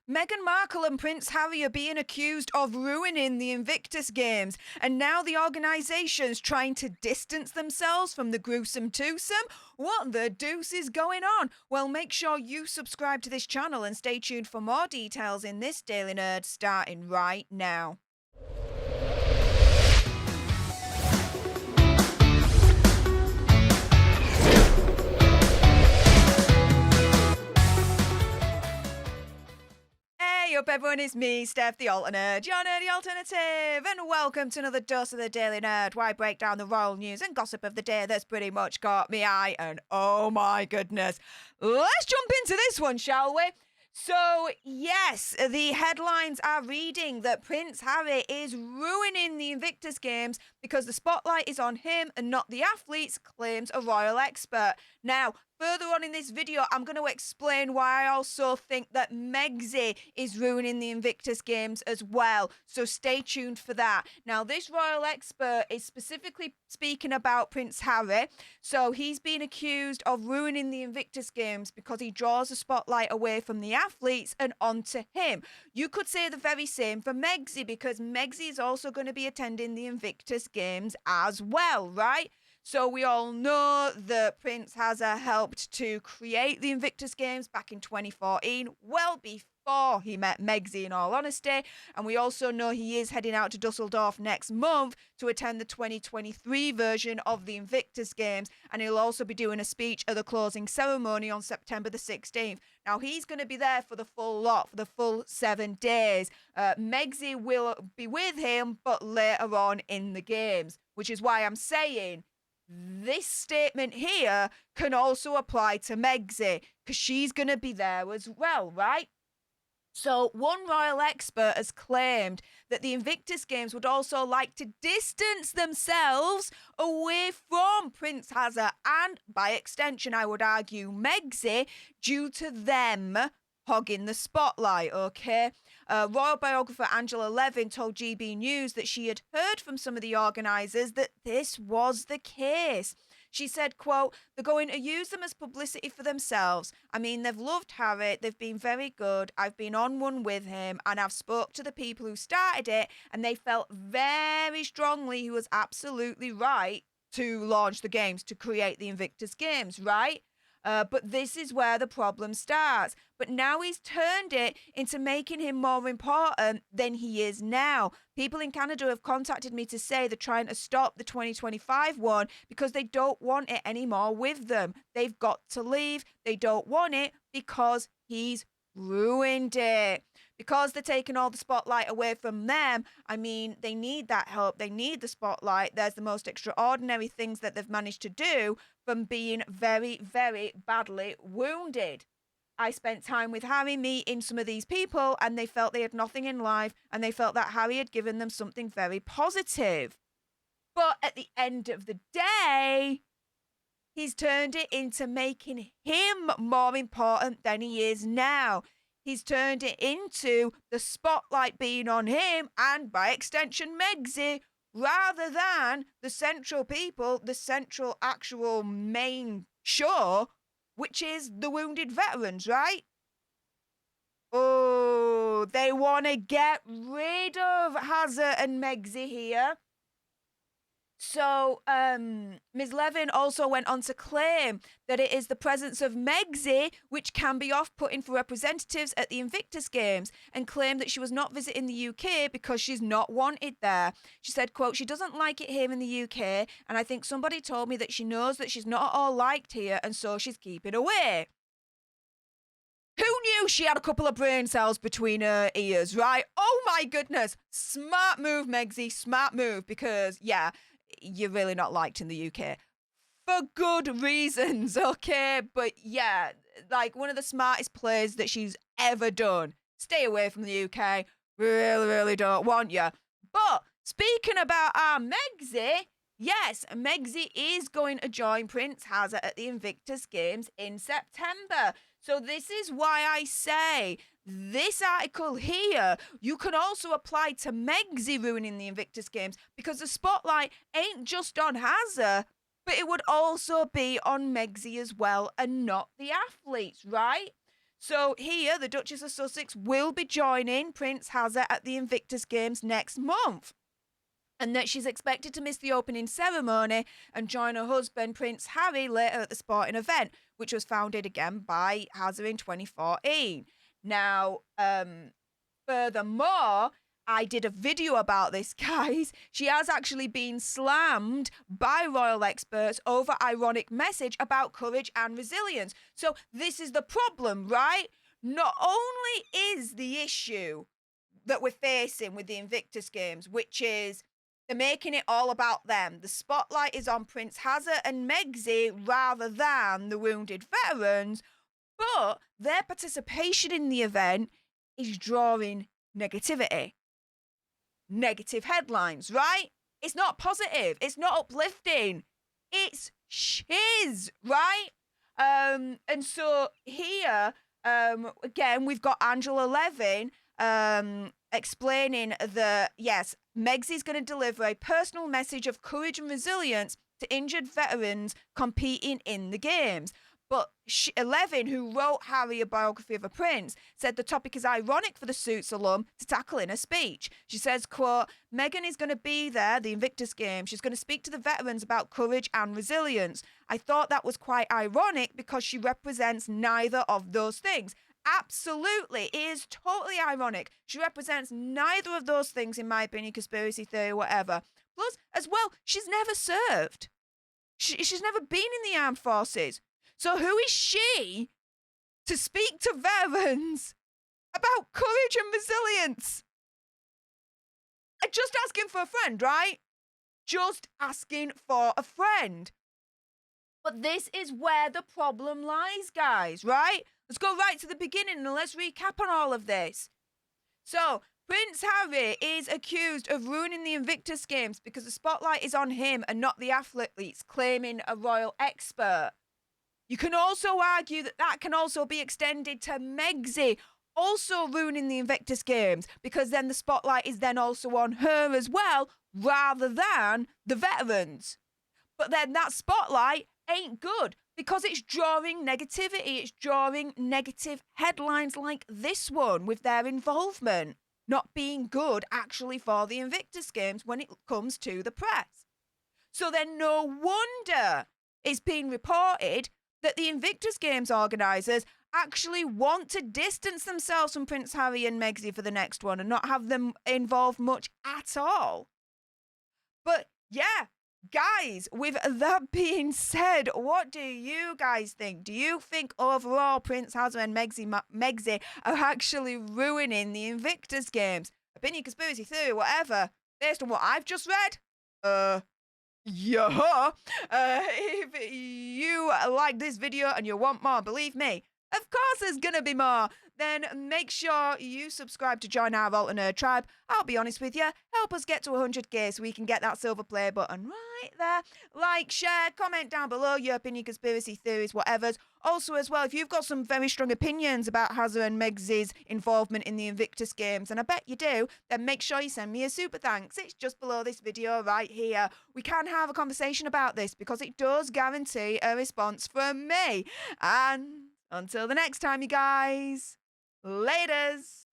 Meghan Markle and Prince Harry are being accused of ruining the Invictus Games, and now the organisation's trying to distance themselves from the gruesome twosome? What the deuce is going on? Well, make sure you subscribe to this channel and stay tuned for more details in this Daily Nerd starting right now. Hey up everyone, it's me, Stef the Alternate, your nerdy alternative, and welcome to another dose of the Daily Nerd, where I break down the royal news and gossip of the day that's pretty much caught me eye, and oh my goodness. Let's jump into this one, shall we? So, yes, the headlines are reading that Prince Harry is ruining the Invictus Games because the spotlight is on him and not the athletes, claims a royal expert. Now, further on in this video, I'm going to explain why I also think that Megxi is ruining the Invictus Games as well. So stay tuned for that. Now, this royal expert is specifically speaking about Prince Harry. So he's been accused of ruining the Invictus Games because he draws the spotlight away from the athletes and onto him. You could say the very same for Megxi, because Megxi is also going to be attending the Invictus Games as well, right? So we all know that Prince has helped to create the Invictus Games back in 2014, well before he met Megxi, in all honesty. And we also know he is heading out to Dusseldorf next month to attend the 2023 version of the Invictus Games. And he'll also be doing a speech at the closing ceremony on September the 16th. Now, he's going to be there for the full lot, for the full 7 days. Megxi will be with him, but later on in the games, which is why I'm saying this statement here can also apply to Megxi, because she's going to be there as well, right? So one royal expert has claimed that the Invictus Games would also like to distance themselves away from Prince Harry and, by extension, I would argue, Megxi, due to them hogging the spotlight, okay? Royal biographer Angela Levin told GB News that she had heard from some of the organisers that this was the case. She said, quote, "They're going to use them as publicity for themselves. I mean, they've loved Harry, they've been very good, I've been on one with him, and I've spoke to the people who started it, and they felt very strongly he was absolutely right to launch the games, to create the Invictus Games, right? But this is where the problem starts. But now he's turned it into making him more important than he is now. People in Canada have contacted me to say they're trying to stop the 2025 one because they don't want it anymore with them. They've got to leave. They don't want it because he's ruined it. Because they're taking all the spotlight away from them, I mean, they need that help. They need the spotlight. There's the most extraordinary things that they've managed to do from being very, very badly wounded. I spent time with Harry meeting some of these people, and they felt they had nothing in life, and they felt that Harry had given them something very positive. But at the end of the day, he's turned it into making him more important than he is now. He's turned it into the spotlight being on him and, by extension, Megxi, rather than the central people, the central actual main show, which is the wounded veterans, right? Oh, they want to get rid of Harry and Megxi here. So, Ms. Levin also went on to claim that it is the presence of Megxi which can be off-putting for representatives at the Invictus Games, and claimed that she was not visiting the UK because she's not wanted there. She said, quote, "She doesn't like it here in the UK, and I think somebody told me that she knows that she's not at all liked here, and so she's keeping away." Who knew she had a couple of brain cells between her ears, right? Oh my goodness. Smart move, Megxi, smart move, because, yeah, you're really not liked in the UK. For good reasons, okay? But yeah, like one of the smartest plays that she's ever done. Stay away from the UK. Really, really don't want you. But speaking about our Megxi, yes, Megxi is going to join Prince Harry at the Invictus Games in September. So this is why I say this article here, you can also apply to Megxi ruining the Invictus Games, because the spotlight ain't just on Harry, but it would also be on Megxi as well, and not the athletes, right? So here, the Duchess of Sussex will be joining Prince Hazard at the Invictus Games next month. And that she's expected to miss the opening ceremony and join her husband, Prince Harry, later at the sporting event, which was founded again by Hazard in 2014. Now, furthermore, I did a video about this, guys. She has actually been slammed by royal experts over ironic message about courage and resilience. So this is the problem, right? Not only is the issue that we're facing with the Invictus Games, which is they're making it all about them. The spotlight is on Prince Hazard and Megxi rather than the wounded veterans, but their participation in the event is drawing negativity. Negative headlines, right? It's not positive. It's not uplifting. It's shiz, right? And so here, again, we've got Angela Levin explaining that, yes, Megxi's going to deliver a personal message of courage and resilience to injured veterans competing in the games. But Levin, who wrote Harry, a biography of a prince, said the topic is ironic for the Suits alum to tackle in a speech. She says, quote, Meghan is going to be there, the Invictus Games. She's going to speak to the veterans about courage and resilience. I thought that was quite ironic because she represents neither of those things. Absolutely. It is totally ironic. She represents neither of those things, in my opinion, conspiracy theory, whatever. Plus, as well, she's never served. She's never been in the armed forces. So who is she to speak to veterans about courage and resilience? Just asking for a friend, right? Just asking for a friend. But this is where the problem lies, guys, right? Let's go right to the beginning and let's recap on all of this. So, Prince Harry is accused of ruining the Invictus Games because the spotlight is on him and not the athletes, claiming a royal expert. You can also argue that that can also be extended to Megxi, also ruining the Invictus Games, because then the spotlight is then also on her as well, rather than the veterans. But then that spotlight ain't good because it's drawing negativity. It's drawing negative headlines like this one with their involvement not being good actually for the Invictus Games when it comes to the press. So then no wonder it's been reported that the Invictus Games organisers actually want to distance themselves from Prince Harry and Megxi for the next one and not have them involved much at all. But yeah, guys, with that being said, what do you guys think? Do you think overall Prince Harry and Megxi are actually ruining the Invictus Games? Opinion, conspiracy theory, whatever. Based on what I've just read, yeah. If you like this video and you want more, believe me, of course there's gonna be more. Then make sure you subscribe to join our alternate tribe. I'll be honest with you, help us get to 100k so we can get that silver play button right there. Like, share, comment down below your opinion, conspiracy theories, whatever's. Also, as well, if you've got some very strong opinions about Hazard and Megxi's involvement in the Invictus Games, and I bet you do, then make sure you send me a super thanks. It's just below this video right here. We can have a conversation about this because it does guarantee a response from me. And until the next time, you guys, laters.